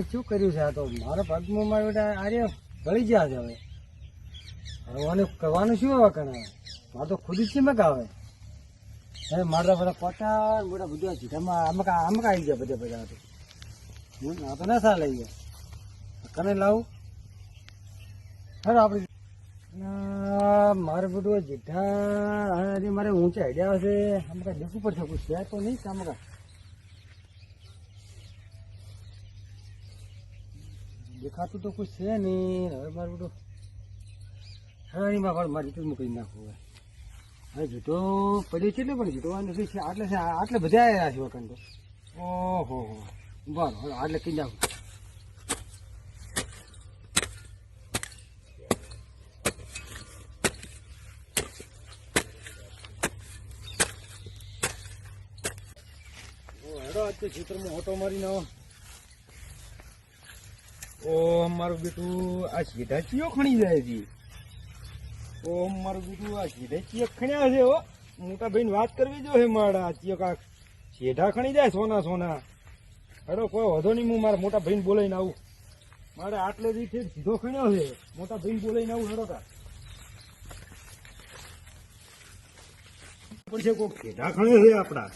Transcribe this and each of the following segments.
ભાગમાં શું કર્યું છે? આ તો મારા ભાગમાં મારા બેટા આર્ય ભળી ગયા છે. હવે આને કરવાનું શું હવે કરે? મારે તો ખુદ જ મગાવે. હવે મારા બધા કોટા મોટા બધા જીઠામાં આમક આવી ગયા બધા બધા. આ તો ના સારા લઈ ગયા. કને લાવું? હવે આપણે મારે બધું જીઠા મારે ઊંચા આઈડિયા હશે. આમ કાંઈ દેખવું પડશે. કોઈ છે તો નહીં કામ કા દેખાતું તો કોઈ છે નહીં. હવે મારું બધું હવે એની મારે જૂઠું મૂકી નાખવું. હવે જૂઠો પડ્યો છે એટલે પણ જૂઠો નથી છે. આટલે બધા આવ્યા છે વખત તો. ઓહો બરાબર હવે આટલે કહી નાખું. ખેતરમાં ઓટો મારીને ઓ મારું બેટું આ સીધા ચિયો ખણી જાય છે. ઓ મારું બેટું આ સીધા ચિયો ખણ્યા છે. મોટા ભાઈ વાત કરવી જો હે મારા ચિયો કાક સીધા ખણી જાય સોના સોના. હેડો કોઈ વધો નહીં. હું મારા મોટા ભાઈને બોલાઈને આવું. મારે આટલે રીતે સીધો ખણ્યો છે. મોટા ભાઈને બોલાઈને આવું. હેડો કા પડશે કોઈક સીધા ખણ્યો છે આપડા.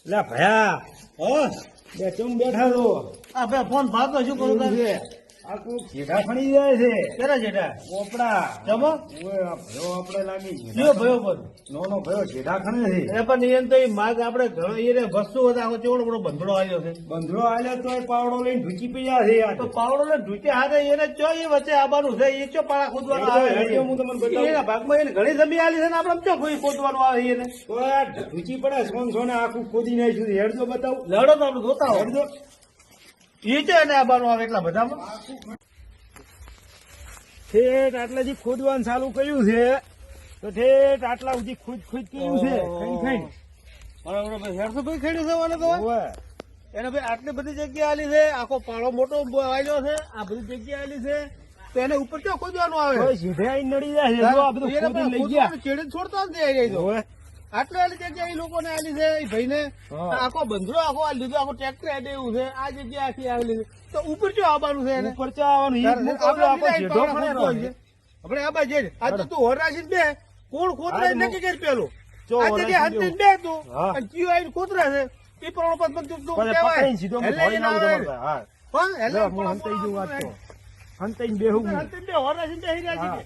એટલે ભયા બે ચમ બેઠા છો? આ ભાઈ ફોન ભાગો શું કરું છે? આ કોઈ જેઠા ખણી જાય છે. કેરા જેઠા? પોપડા જમો ભયો આપડે લાગી કયો ભયો પર નો ભયો જેઠા ખણે છે. એ પણ એમ તો એ માગ આપણે ઘણો એ વસ્તુ હતા. આખો ચેવડો બધો બંધડો આવ્યો છે. બંધરો આવ્યો તો એ પાવડો લઈને ઢૂચી પીયા છે. તો પાવડો ને ઢૂચે હાથે એને ચો એ વચ્ચે આવવાનું છે. એ ચો પાળા ખોદવાનું આવે. હું તમને બતાવું. એના ભાગમાં એને ઘણી જમી આલી છે ને આપણે ચો કોઈ ખોદવાનું આવે એને. તો આ ઢૂચી પડે સોન સોને આખું ખોદી નાખ્યું. હેડજો બતાવું. લડો તો આપણે જોતા હોય. હેડજો એ છે એને આવવાનું આવે એટલા બધામાં. ઠેઠ આટલાથી ખોદવાનું ચાલુ કર્યું છે. તો ઠેઠ આટલા સુધી ખોદ કર્યું છે. ખાઈ બરાબર હેરસો ભાઈ ખેડ્યું છે મને તો ઓવે. એને ભાઈ આટલી બધી જગ્યા આલી છે. આખો પાળો મોટો આવ્યો છે. આ બધી જગ્યા આલી છે. તો એને ઉપર ચો ખોદવાનું આવે? કોઈ સીધે આઈને નડી જાય છે. જો આ બધું ખોદીને લઈ ગયા. ચેડે છોડતા જ નહીં. ઓવે. આટલી આલી જગ્યા એ લોકોને આલી છે. એ ભાઈને હા. આખો બંધરો આખો આ લીધો. આખો ટ્રેક્ટર આડે એવું છે. આ જગ્યા આખી આવેલી છે. તો ઉપર ચો આવવાનું છે એને? ઉપર ચાવાનું ઈ મુકાબલો આખો જેઠો ખણેલો છે. આપણે આ બાજુ આ તો તું હોરાશી બે કોણ ખોતરા નક્કી કરી પેલું જો આ જગ્યા હોરાશી હંતી બે તું હા. અને કયો આવીને ખોતરા છે એ પ્રમાણ પર તું પછી કહેવાય. પકડીને સીધો હું એટલે ધોઈ એના નાખું આવે. તમારે. હા. પણ એટલે લે, હું હંતાઈ જઉં વાત તો. હંતાઈને બેહું હું. હંતી બે હોરાશી બેહી રહ્યા હા. છે.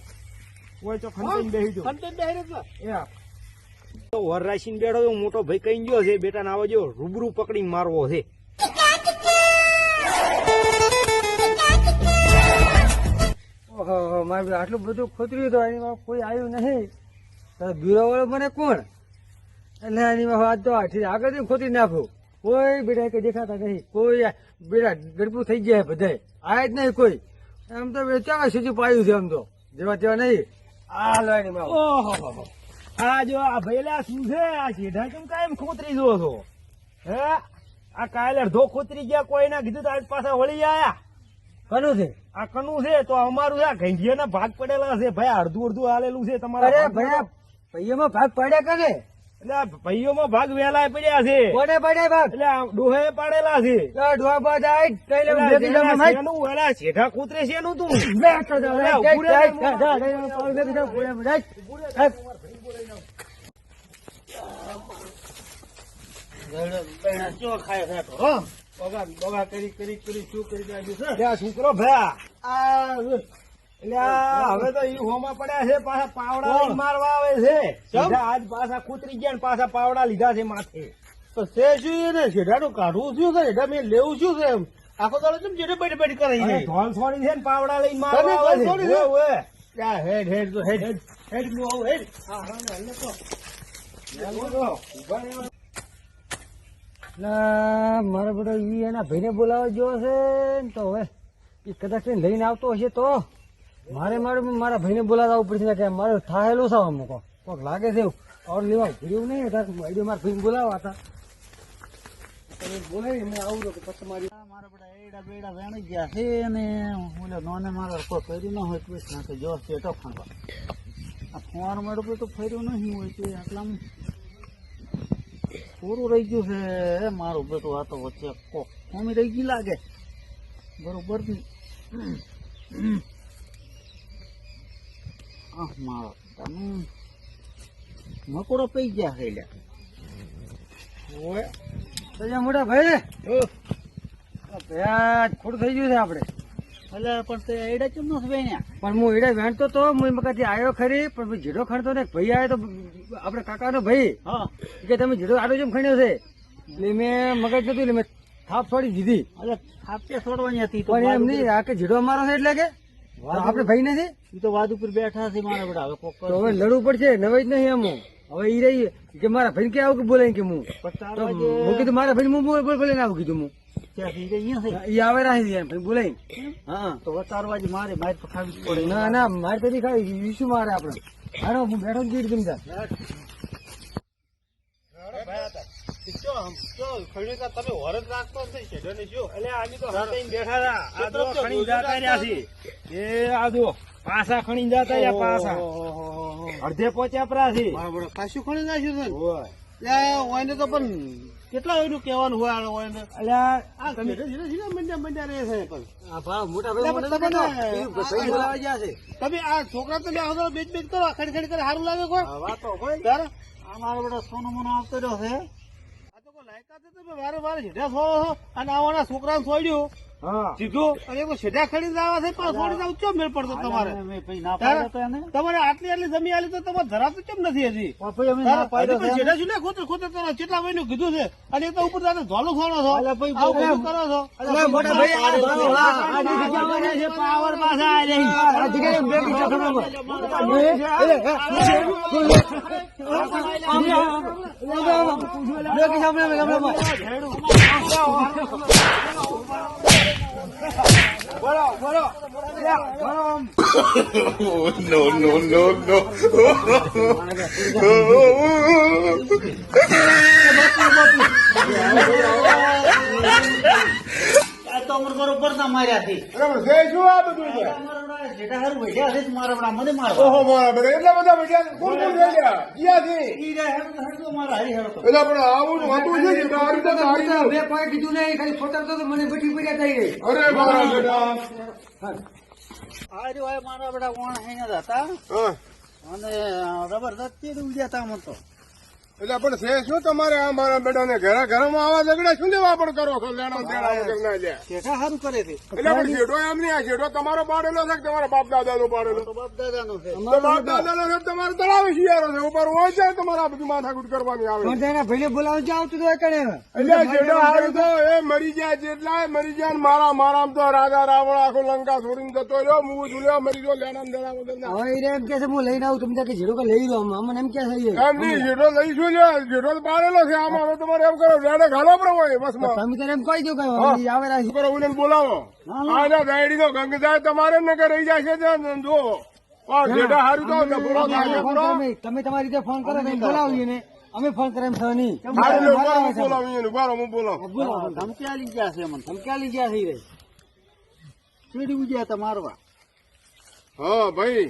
કોઈ તો હંતાઈને બેહી જાઉં. હંતી બેહી રહ્યા છે. એ તો વરરાશીને બેઠો તો મોટો ભાઈ કઈ ગયો છે. બેટા ને આવો જો રૂબરૂ પકડીને મારવો છે. ઓહો મારે આટલું બધું ખોતર્યું તો એની કોઈ આવ્યું નહીં. બ્યુરો વાળો મને કોણ? એટલે એની વાત તો આગળ ખોતી નાખું. કોઈ બેટા કઈ દેખાતા નહીં. કોઈ બેટા ગડબડું થઈ ગયા બધાય. આ જ નહીં કોઈ. આમ તો ચાવા સુધી પાયું છે. આમ તો જેવા તેવા નહીં. આ લાઈન માં ઓહો આ જો આ ભૈલા શું છે? આ સીધા કેમ કાયમ ખોતરી જો છો? હે આ કાલે અડધો ખોતરી ગયા. કોઈ ના કીધું તો આજ પાછા વળી આયા. કનું છે? આ કનું છે તો અમારું છે. ઘંટિયા ના ભાગ પડેલા છે ભાઈ. અડધું અડધું હાલેલું છે તમારા. ભાઈઓમાં ભાગ પડ્યા કરે. એટલે ભાઈઓમાં ભાગ વેલા પડ્યા છે. કોને પડ્યા ભાગ? એટલે ડોહે પાડેલા છે. ડોહા બાદ સીધા કૂતરે છે નું તું ચો ખાય છે તો હો બગા બગા કરી કરી કરી શું કરી નાખ્યું છે? છોકરો ભયા આ એટલે હવે તો ઈ હોમાં પડ્યા છે. પાછા પાવડા લઈને મારવા આવે છે. સીધા આજ પાછા કૂતરી ગયા ને પાછા પાવડા લીધા છે માથે. તો છે શું એને જેઠાનું કાઢવું શું છે? જેઠા મેં લેવું શું છે? એમ આખો દાડો કેમ જેઠે બેઠી બેઠી કરે અને છે? ઢોલ છોડી છે ને પાવડા લઈને મારવા તને આવે ઢોલ છોડી છે. છે? ઓવે. આ હેડ હેડ તો હેડ હેડ હેડ નું આવું હેડ હા હા ને હલ્લે તો મારા બધા ઈ એના ભાઈને બોલાવવા જેવો છે ને તો હવે એ કદાચ લઈને આવતો હશે તો મારા ભાઈને બોલાવવા આવવું પડશે કે મારે થાયેલું છે અમુક કોઈક લાગે છે ઓર લેવા ભર્યું નહીં મારા ભાઈને બોલાવવા હતા. તમે બોલાવી મેં આવું તો પછી તમારી મારા બધા એડા બેડા વેણી ગયા છે ને ઓલે નોને મારા કોઈ કર્યું ન હોય તો નાખે જો સેટો ખાવા આ ફોન મળ્યું તો ફર્યું નહીં હોય તે આટલામાં પૂરું રહી ગયું છે મારું બેટું. આ તો વચ્ચે કોમી રહી ગઈ લાગે. બરોબર થી મારો તમે મકોડો પી ગયા છે લ્યા. ઓય તો મોટા ભાઈ ભયા ખોટું થઈ ગયું છે આપણે. એટલે પણ તે એડા કેમ નથી વેણ્યા? પણ હું એડે વેણતો તો હું મકાથી આવ્યો ખરી, પણ પછી જીડો ખણતો ને ભાઈ આવ્યો તો આપણે કાકાનો ભાઈ હા કે તમે જીડો આડો જેમ ખણ્યો છે એટલે મેં મગજ નતું એટલે મેં થાપ છોડી દીધી. એટલે ખાપતે છોડવાની હતી તો પણ એમ વાદ નહીં આ કે જીડો અમારો છે એટલે કે આપણે ભાઈ નથી ઈ તો વાદ ઉપર બેઠા છે મારા બધા. હવે કોક તો હવે લડવું પડશે, નવાઈ જ નહીં એમ. હવે ઈ રહી કે મારા ભાઈ કે આવું કે બોલાય કે હું તો હું કીધું મારા ભાઈ હું બોલીને આવું કીધું હું અહીંયા છે ઈ આવે રાખી એમ ભાઈ બોલાય. હા તો 4 વાગે મારે તો ખાવી જ પડે. ના ના મારે તો નહીં ખાવી, ઈ શું મારે આપણે હારો હું બેઠો જ ગીર ગમતા. પાસા ખણી જતા રહ્યા પાસા અડધે પહોંચ્યા પરા છે. પાછું ખણી નાખ્યું છે ને તો પણ કેટલા વાયનું કહેવાનું હોય અલ્યા આ મંડ્યા રહે છે પણ મોટા ભાઈ બોલાવા ગયા છે. તમે આ છોકરા તમે આવો બેચ કરો ખડી કરે સારું લાગે કોઈ વાતો હોય ત્યારે આ મારો બેટા સોનો મોનો આવતો રહ્યો છે. આ તો કોઈ લાયકાત જ તમે વારે વારે સીધા છોડો છો અને આવાના છોકરાને છોડ્યું હા સીધું અને કોઈ સીધા ખડી જવા છે પણ છોડી જાવ ચો મેળ પડતો તમારે તમારે આટલી જમી આલી તો તમારે ધરાતું કેમ નથી હજી સીધા શું ખોતર ખોતર કરો કેટલા મહિનું કીધું છે અને એ તો ઉપર તમે ધોલું ખોલો છો આવું બધું કરો છો મોટા ભાઈ આ જગ્યા છે પાવર પાછા આ રહી આ જગ્યાએ બ્રેક તો અમર બરોબર ના માર્યા છે જેઠા હારું ભેટ્યા છે મારા મને મારવા મારા હરી હેરો બે પોઈન્ટ કીધું નહીં ખાલી ફોટો તો મને બેઠી પડ્યા થઈ ગઈ. આ જો મારા બધા કોણ હે હતા અને જબરદસ્ત ઉડ્યા હતા અમર તો એટલે પણ છે શું તમારે આ મારા બેટા ને ઘરે ઘરમાં આવા ઝઘડા શું લેવા પણ કરો છો લેણો દેણા વગર ના લે. જેઠા હારું કરે છે એટલે પણ શેઠો એમ નહીં, આ શેઠો તમારો પાડેલો છે કે તમારા બાપ દાદા નો પાડેલો? તો બાપ દાદાનો છે તો બાપ દાદા નો છે તમારે તળાવે શિયાળો છે ઉપર હોય છે તમારે આ બધી માથાકૂટ કરવાની આવે. પણ તેના ભાઈને બોલાવવા જાવ તો કણે એટલે શેઠો હારું તો એ મરી ગયા જેટલા મરી ગયા ને મારામ તો રાજા રાવણ આખો લંકા છોડીને જતો રહ્યો, હું ઝૂલ્યો મરી ગયો લેણા દેણા વગર ના. હવે એને એમ કે છે હું લઈને આવું તમે કે જીડો કે લઈ લો અમને એમ કે છે એમ નહીં, શેઠો લઈશું લે, શેઠો પાડેલો છે આમાં. હવે તમારે એમ કરો રેડે ઘાલો પડે હોય બસમાં તમે તને એમ કહી દો કે આવે રાખી કરો ઉડે બોલાવો. આ ગાયડી નો ગંગ જાય તમારે ને કે રહી જાય છે જો જેઠા હારું તો પૂરો થાય છે પૂરો. તમે તમારી રીતે ફોન કરો તમે બોલાવીએ ને અમે ફોન કરે એમ થયો નહીં. બોલાવીએ ને બારો હું બોલાવું. ધમકી આલી ગયા છે મને તમે ક્યાં લઈ ગયા છે ઈ? સીડી ઉડ્યા હતા મારવા. હા ભાઈ,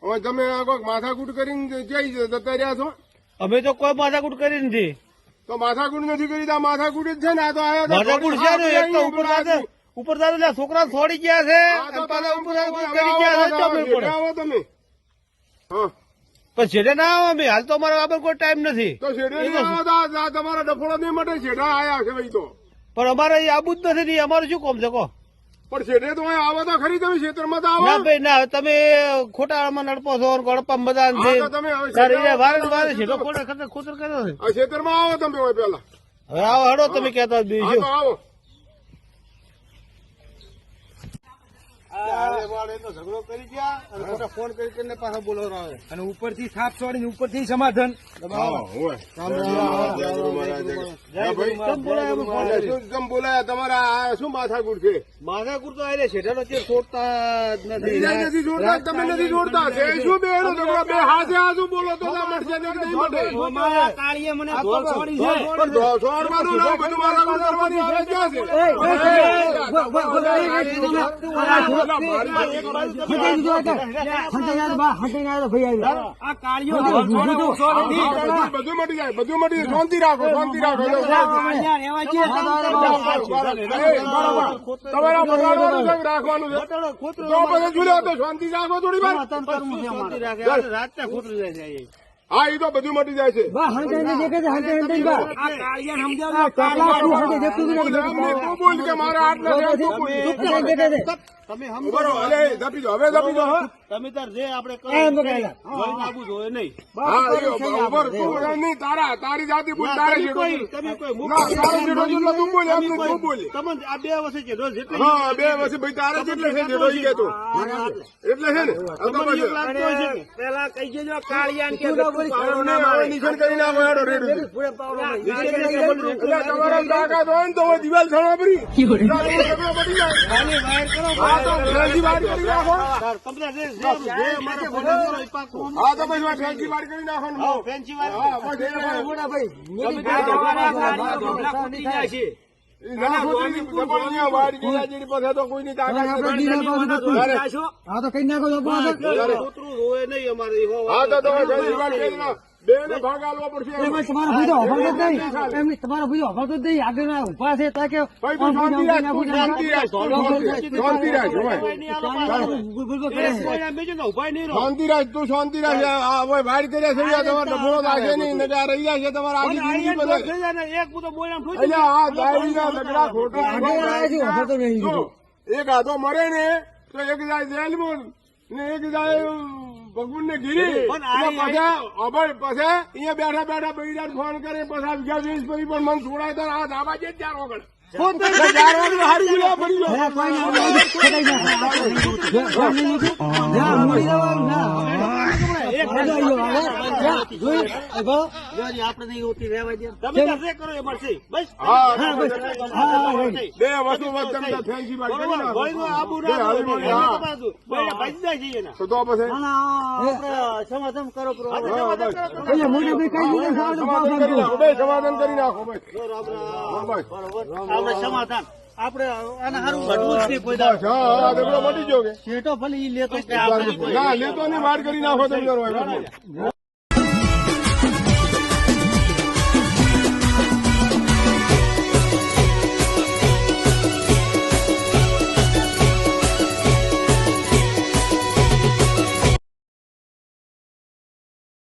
હવે તમે કોઈક માથાકૂટ કરીને જઈ જતા રહ્યા છો? અમે તો કોઈ માથાકૂટ કરી નથી. તો માથાકૂટ નથી કરી તો આ માથાકૂટ જ છે ને. આ તો માથાકૂટ છે ને, એક તો ઉપર દાદા છોકરા છોડી ગયા છે અને પાછા ઉપર દાદા કરી ગયા છે. તો મેળ પડે. આવો તમે. હા પણ છેડે ના આવો અમે, હાલ તો અમારા આગળ કોઈ ટાઈમ નથી. તો શેઠે નહીં આવો તો આ તમારા ડફોડા નહીં માટે શેઠા આયા છે ભાઈ. તો પણ અમારે અહીં આવું જ નથી ને, અમારું શું કોમ છે કહો? પણ શેઠે તો અહીં આવો તો ખરી, તમે ખેતરમાં તો આવો. ના ભાઈ ના, તમે ખોટામાં નડપો છો, ગળપા બધા હા, તો તમે હવે છે શેઠે વારે ને વારે છેડો ખોટા ખતર ખોતર કર્યો છે. આ ખેતરમાં આવો તમે હોય પેલા. હવે આવો હડો તમે કહેતા હા બીજું. તો આવો. ઝઘડો કરી ગયા અને ખોટા ફોન કરીને પાછા બોલાવરાવે. અને ઉપરથી થાપ છોડીને ઉપરથી સમાધાન. હા, હોય. હા, ભાઈ. કેમ બોલાયા તમારા આ શું માથાકૂટ છે? માથાકૂટ તો આલે છેડાનો ચેર છોડતા જ નથી. બીજા નથી જોડતા, તમે નથી જોડતા. છે શું બે એનો ઝઘડો? બે હાથે હાથું બોલો તો ના મળશે ને કે નહીં મળે? કાળીએ મને આ તો ધોળ છોડી છે. પણ છોડવાનું ના, બધું માથાકૂટ કરવાની આવે ક્યાં છે? હંતાઈ દીધો એટલે. હંતાઈ આવ્યો તો બા, હંતાઈ આવ્યો તો ભાઈ આવ્યો. આ કાળીઓ બધું મટી જાય, બધું મટી જાય. શાંતિ રાખો, શાંતિ રાખો. તમારા બગાડવાનું છે, રાખવાનું છે. તો પછી ઝૂલ્યો તો શાંતિ રાખો થોડી વાર. રાતના ખોતરી જાય છે એ. હા, એ તો બધું મટી જાય છે. બા હંતાઈ ને દેખે છે, હંતાઈ હંતાઈ બા. આ કાળિયાને સમજાવો. આ કાકલા તું હંતાઈ દેખતું જ નથી. તું બોલ કે મારા હાથ નથી, તું બોલ. હંતાઈ દેખે છે. તમે બરોબર, અરે ધપી દો, હવે ધપી દો. હા, તમે તાર જે આપણે એમ બગાડ્યા. કોઈ નાબૂદ હોય નહીં. હા, ઉપર તું નહીં, તારી જાતિ બોલ, તારે તમે જેટલો. કોઈ તમે કોઈ મુખ ના, તારે જેટલો જેટલો તું બોલ, એમ નહીં તું બોલ. તમને આ 2 વર્ષે છે રોજ જેટલી હા, 2 વર્ષે ભાઈ તારે જેટલે છે જેટલો ઈ કહેતો. એટલે છે ને, આ તો તમને પછી એક લાગતો હોય છે કે? પેલા કહી દેજો કાળિયાને કે તું ના બોલી. પાવડો ના હવે મારે. નિશાન કરી નાખો, હેડો રેડું. પૂરે પાવડો માં. એટલે તમારા તાકાત હોય ને તો હવે દિવાલ છાણવા પડી. ઝઘડો પડી જાય. ખાલી વાયર કરો હા, તો ફેંસી વાર કરી નાખો. તમને જે મારો ફોટો કરો એ પાકો. હા, તો પછી ફેંસી વાર કરી નાખો ને. હા, ફેન્સી વાયર. હા, પછી એને મોટા ભાઈ. તમે આ તમારા કાળિયા ઢોકળા ફૂટી જાય છે. ઈ ના ખોટી દબાણિયા વાર કર્યા જેની પાસે તો કોઈની તાકાત આપણે નથી. દીના પાસે બધું. તારે. હા તો કઈ નાખો તો આપણે. કૂતરું રોવે નહીં અમારે એ હોવા. હા, તો તમે ફેંસી વાર કરી નાખો. બેને ભાગ આલવો પડશે. એમાં તમારો બીજો અભાવતો જ નહીં. એમની તમારો બીજો અભાવતો જ નહીં. આગળના ઉભા છે તાકે ભાઈ તું શાંતિ રાખ, તું શાંતિ રાખ, તું શાંતિ રાખ, ભાઈ. બીજું તો ઉભાય નહીં રહો. શાંતિ રાખ, તું શાંતિ રાખ. આ હવે વાર કર્યા છે તમારે ડફોડો લાગે નહીં ને આ રહી જાય છે તમારા આખી જિંદગી આઈને બધે. થઈ જાય ને એક બુતો બોયલામ ઠોકી એટલે આ દારૂના ઝઘડા ખોટા આગળ આવ્યા છે, અભાવતો નહીં. જો, એક હાથો મરે ને તો એક જાય જેલમાં ને એક જાય ભગવાન ને ગીરી. પણ પછી અહીંયા બેઠા બેઠા બૈરાને ફોન કરે પછી આ વિઘા વીસ પડી પણ મન છોડાય તો આ ધાબા જે 4 વગર 4 વગર હારી ગયો પડી ગયો. હે, કોઈ ના બોલે. ખોટાઈ જાય. ના, મૂડી લેવાનું ના. એક મજા આવી ગયો. જોઈ અભાવ. જોજી આપણે નહીં હોતી રહેવા દે. તમે તાર જે કરો એ મળશે. બસ. હા, હા બસ. હા ભાઈ. બે વસ્તુ વચ્ચે તમે ફેંસી બાદ કરી નાખો. ભોયનું આબુ બે ના હારી હોય. મળી, હા. ભોયના ભાજી જાય છે એના. તો પછી સમાધાન કરો પ્રો. હા, બસ. એટલે મોટા ભાઈ કઈ દીધું સમાધાન કરી નાખો, બે સમાધાન કરી નાખો બસ. હા, બસ. આપણે સમાધાન આપણે આને હારું ઘટવું જ નહીં કોઈ બસ, દાડો. હા, ઝઘડો મટી ગયો કે શેઠો ભલે ઈ લેતો કે આપણે ના લેતો ને વાર કરી નાખો તમે કરો.